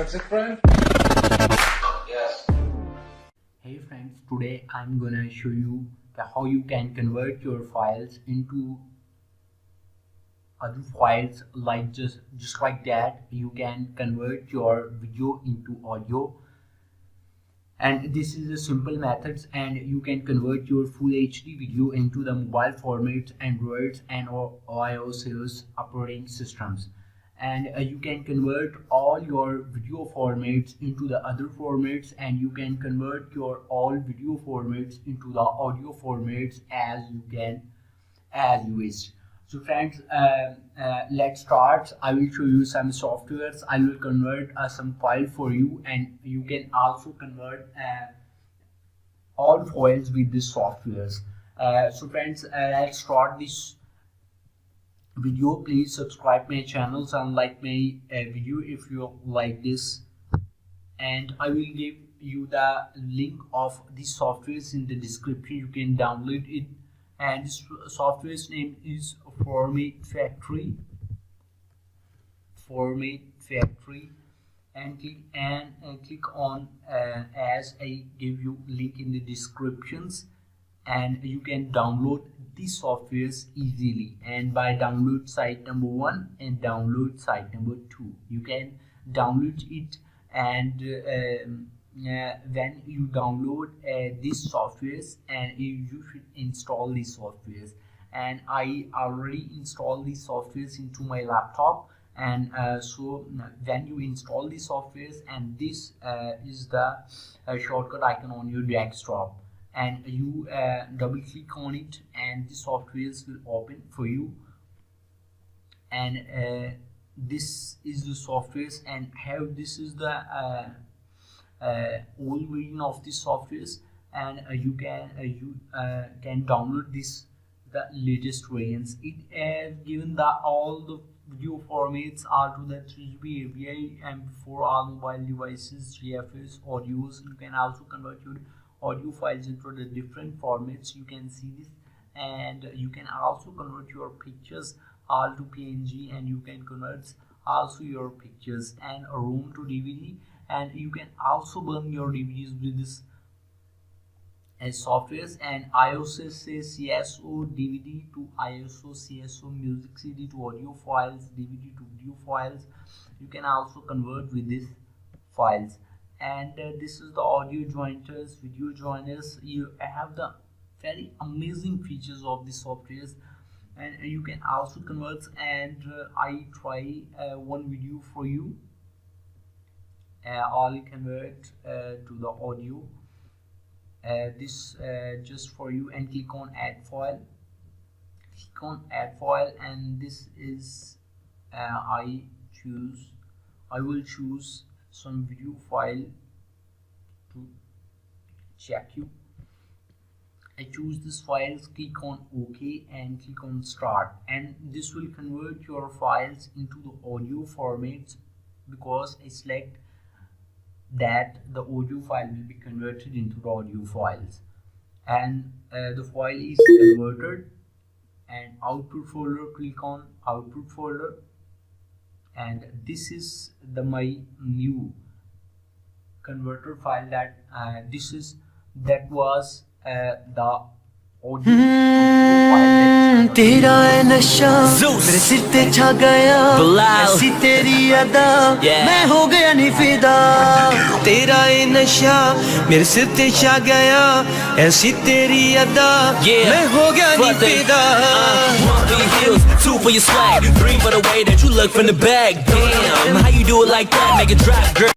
That's it, friend? Yes. Hey friends, today I'm gonna show you how you can convert your files into other files, like just like that. You can convert your video into audio, and this is a simple methods, and you can convert your full HD video into the mobile formats, Androids and iOS operating systems. And you can convert all your video formats into the other formats, and you can convert your all video formats into the audio formats as you wish. So friends, let's start. I will show you some softwares. I will convert some file for you, and you can also convert all files with these softwares. So friends, let's start this video. Please subscribe my channels and like my video if you like this, and I will give you the link of these softwares in the description. You can download it, and this software's name is Format Factory, and click on as I give you link in the descriptions, and you can download these softwares easily. And by download site number 1 and download site number 2, you can download it. And when you download these softwares, and you should install these softwares, and I already installed these softwares into my laptop. And so when you install these softwares, and this is the shortcut icon on your desktop, and you double click on it, and the softwares will open for you. And this is the softwares, and this is the old version of the softwares, and you can download the latest variants. It has given all the video formats are to the 3GB AVI, MP4, all mobile devices, GFS, audios. You can also convert your audio files into the different formats. You can see this, and you can also convert your pictures all to PNG, and you can convert also your pictures and ROM to DVD, and you can also burn your DVDs with this softwares. And ISO CSO DVD to ISO CSO music CD to audio files, DVD to video files. You can also convert with these files. And this is the audio joiners, video joiners. You have the very amazing features of the softwares, and you can also convert. And I try one video for you. I'll convert to the audio. This just for you, and click on add file. Click on add file, and this is I will choose some video file to check you. I choose this files, click on OK, and click on start, and this will convert your files into the audio formats, because I select that the audio file will be converted into the audio files. And the file is converted, and output folder, click on output folder, and this is my new converter file that was the audio file. तेरा है नशा मेरे सिर ते छा गया, ऐसी तेरी अदा मैं हो गया नहीं फिदा। तेरा है नशा मेरे सिर ते छा गया, ऐसी तेरी अदा मैं हो गया नहीं फिदा। 1 for your heels, 2 for your swag, 3 for the way that you look from the back. Damn, how you do it like that? Make it drop, girl.